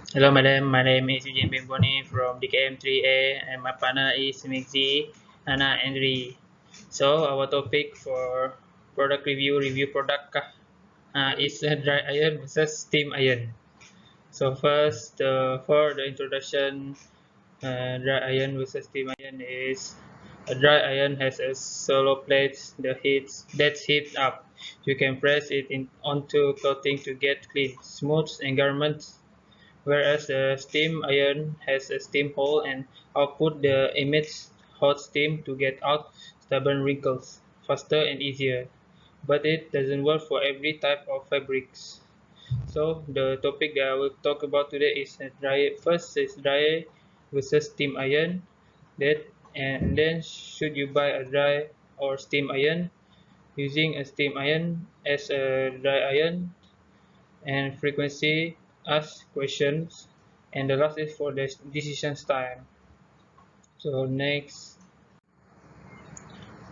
Hello, madam. My name is Eugene Bimboni from DKM3A, and my partner is Mixi, Anna, and Ri. So, our topic for product review product is dry iron versus steam iron. So, first, for the introduction, dry iron versus steam iron is a dry iron has a solo plate that heats up. You can press it onto clothing to get clean, smooth, and garments, whereas the steam iron has a steam hole and output the emits hot steam to get out stubborn wrinkles faster and easier. But it doesn't work for every type of fabrics. So the topic that I will talk about today is first is dry versus steam iron. That and then should you buy a dry or steam iron? Using a steam iron as a dry iron, and frequency ask questions, and the last is for the decisions time. So next,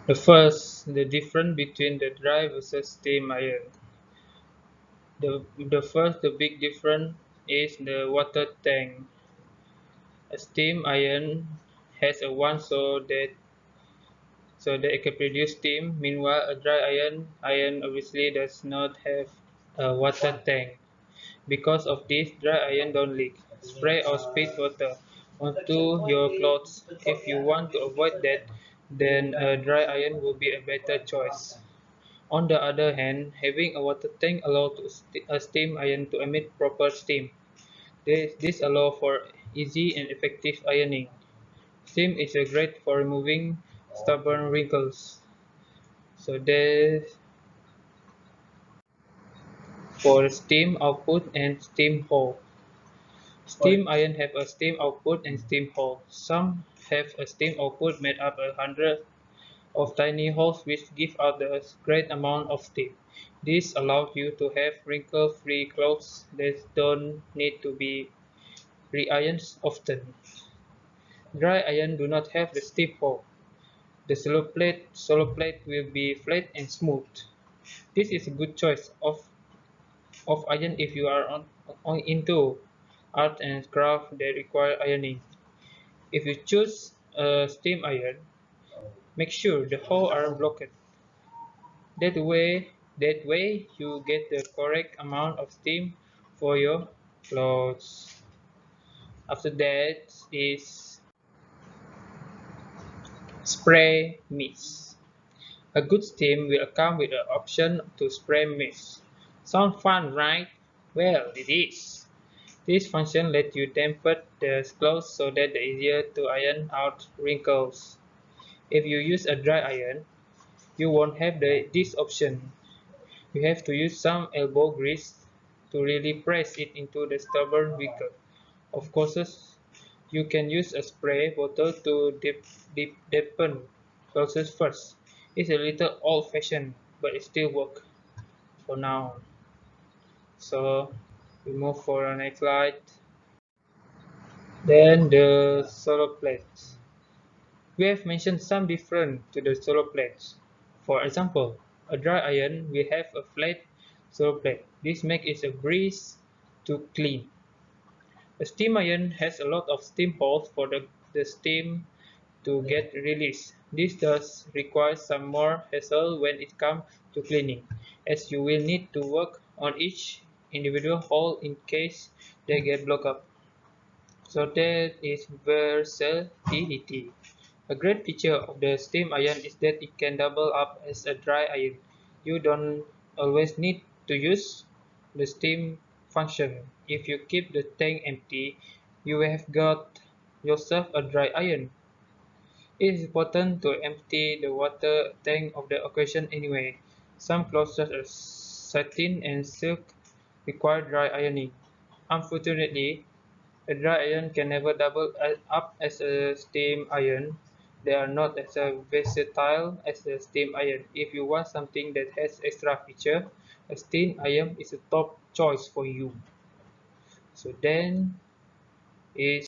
the difference between the dry versus steam iron. The big difference is the water tank. A steam iron has a one so that it can produce steam. Meanwhile, a dry iron obviously does not have a water tank. Because of this, dry iron don't leak, spray or spit water onto your clothes. If you want to avoid that, then a dry iron will be a better choice. On the other hand, having a water tank allows a steam iron to emit proper steam. This allows for easy and effective ironing. Steam is great for removing stubborn wrinkles. So there's for steam output and steam hole. Steam iron have a steam output and steam hole. Some have a steam output made up 100 of tiny holes which give out a great amount of steam. This allows you to have wrinkle-free clothes that don't need to be re-ironed often. Dry iron do not have the steam hole. The solo plate will be flat and smooth. This is a good choice of iron if you are into art and craft that require ironing. If you choose a steam iron, make sure the holes are blocked. That way you get the correct amount of steam for your clothes. After that is spray mist. A good steam will come with the option to spray mist. Sound fun, right? Well, it is. This function lets you dampen the clothes so that it's easier to iron out wrinkles. If you use a dry iron, you won't have this option. You have to use some elbow grease to really press it into the stubborn wrinkle. Of course, you can use a spray bottle to dampen clothes first. It's a little old-fashioned, but it still works for now. So we move for the next slide. Then the solo plates. We have mentioned some different to the solo plates. For example, a dry iron will have a flat solo plate. This makes it a breeze to clean. A steam iron has a lot of steam holes for the steam to get released. This does require some more hassle when it comes to cleaning, as you will need to work on each individual hole in case they get blocked up. So that is versatility. A great feature of the steam iron is that it can double up as a dry iron. You don't always need to use the steam function. If you keep the tank empty, you have got yourself a dry iron. It is important to empty the water tank of the occasion anyway. Some clothes such as satin and silk require dry ironing. Unfortunately, a dry iron can never double up as a steam iron. They are not as versatile as a steam iron. If you want something that has extra feature, a steam iron is a top choice for you. So then is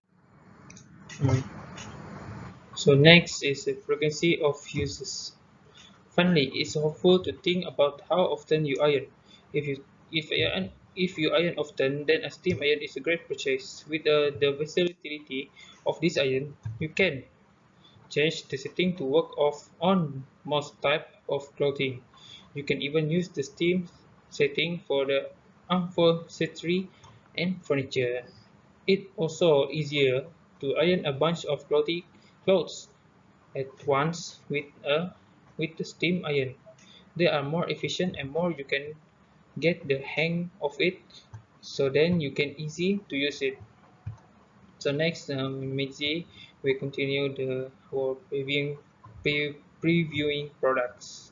mm, so next is the frequency of uses. Finally, it's helpful to think about how often you iron. If you If you iron often, then a steam iron is a great purchase. With the versatility of this iron, you can change the setting to work off on most type of clothing. You can even use the steam setting for the upholstery and furniture. It's also easier to iron a bunch of clothes at once with the steam iron. They are more efficient and more you can get the hang of it, so then you can easy to use it. So next, Mitzi, we continue our previewing products.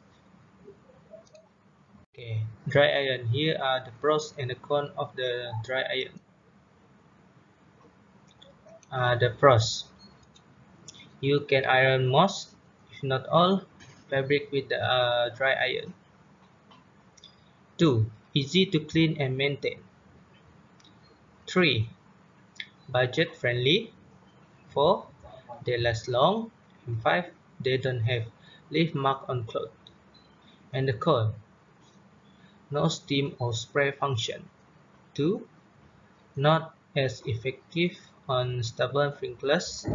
Okay, dry iron. Here are the pros and the cons of the dry iron. The pros: you can iron most, if not all, fabric with the dry iron. 2. Easy to clean and maintain. 3. Budget friendly. 4. They last long. And 5. They don't have leaf mark on cloth. And the con: no steam or spray function. 2. Not as effective on stubborn wrinkles.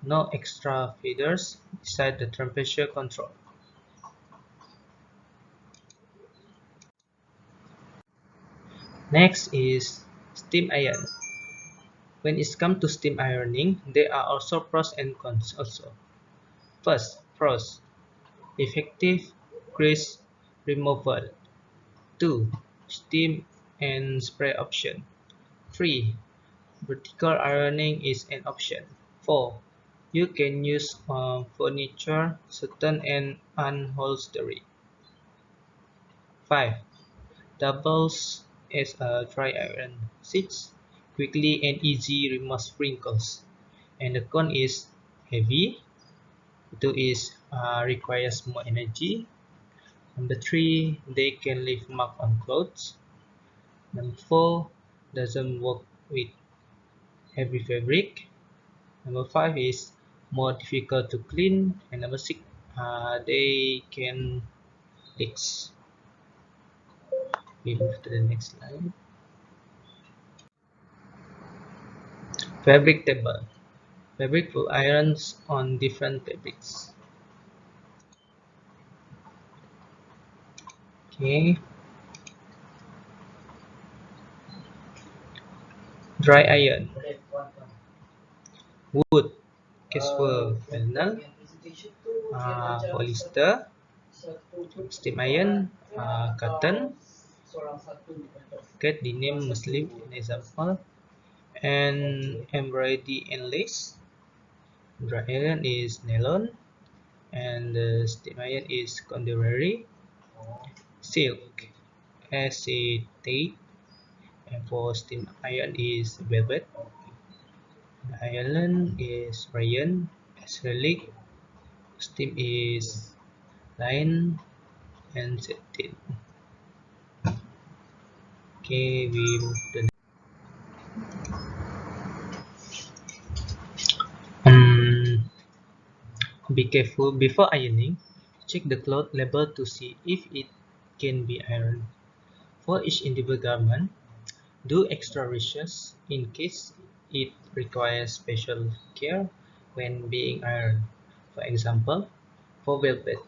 No extra feathers beside the temperature control. Next is steam iron. When it comes to steam ironing, there are also pros and cons also. First, pros: effective grease removal. 2. Steam and spray option. 3. Vertical ironing is an option. 4. You can use furniture, satin and upholstery. 5. Doubles as a dry iron. 6. Quickly and easy removes wrinkles. And the con is heavy. 2 is requires more energy. Number 3, they can leave mark on clothes. Number 4, doesn't work with heavy fabric. Number 5 is more difficult to clean. And number 6, they can leaks. We move to the next slide. Fabric table. Fabric will irons on different fabrics. Okay. Dry iron. Wood, casual flannel, polyester, steam iron, cotton. Get the name Muslim an example, and embroidery and lace. Dry iron is nylon, and the steam iron is contemporary. Silk, acetate, and for steam iron is velvet. The iron is rayon, acrylic. Steam is line and satin. Okay, we move to be careful before ironing. Check the cloth label to see if it can be ironed. For each individual garment, do extra research in case it requires special care when being ironed. For example, for velvet,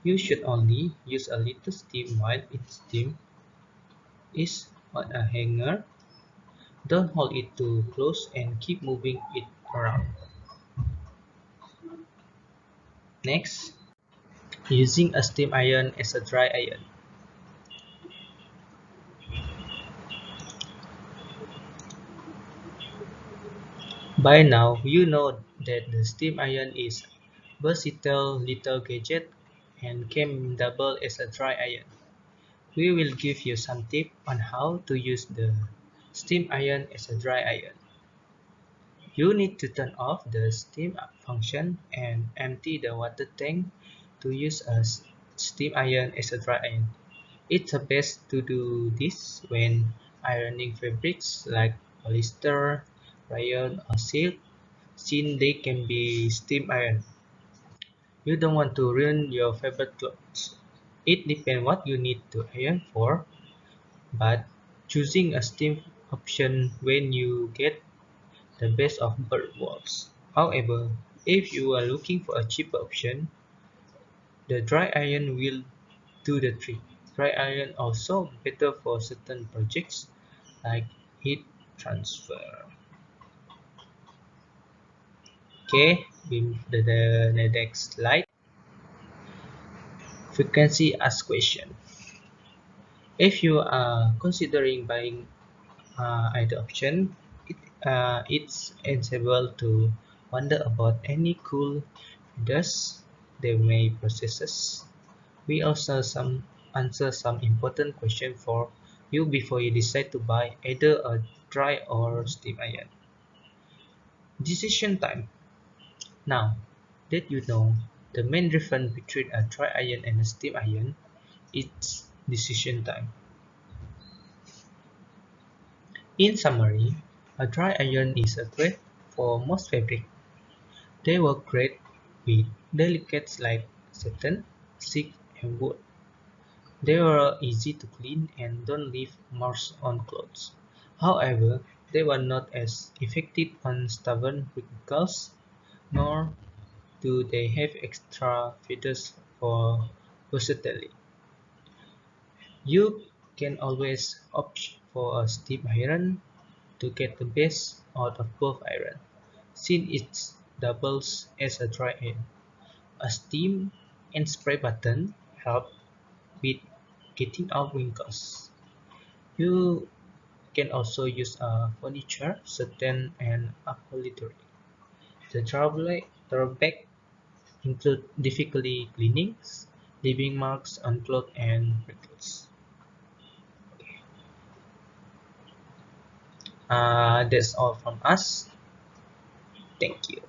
you should only use a little steam while its steam is on a hanger. Don't hold it too close and keep moving it around. Next, using a steam iron as a dry iron. By now, you know that the steam iron is versatile little gadget and can double as a dry iron. We will give you some tips on how to use the steam iron as a dry iron. You need to turn off the steam function and empty the water tank to use a steam iron as a dry iron. It's best to do this when ironing fabrics like polyester, rayon, or silk, since they can be steam ironed. You don't want to ruin your favorite clothes. It depends what you need to iron for, but choosing a steam option when you get the best of both worlds. However, if you are looking for a cheaper option, the dry iron will do the trick. Dry iron also better for certain projects like heat transfer. Okay, the next slide. Frequency asked question. If you are considering buying either option, it's enable to wonder about any cool features they may possess. We also answer some important questions for you before you decide to buy either a dry or steam iron. Decision time. Now that you know the main difference between a dry iron and a steam iron, it's decision time. In summary, a dry iron is a great for most fabric. They work great with delicates like satin, silk, and wool. They are easy to clean and don't leave marks on clothes. However, they were not as effective on stubborn wrinkles, nor do they have extra feathers for versatility. You can always opt for a steam iron to get the best out of both irons, since it doubles as a dry iron. A steam and spray button help with getting out wrinkles. You can also use furniture, satin, and upholstery. The drawback include difficulty cleaning, leaving marks on clothes and wrinkles. That's all from us. Thank you.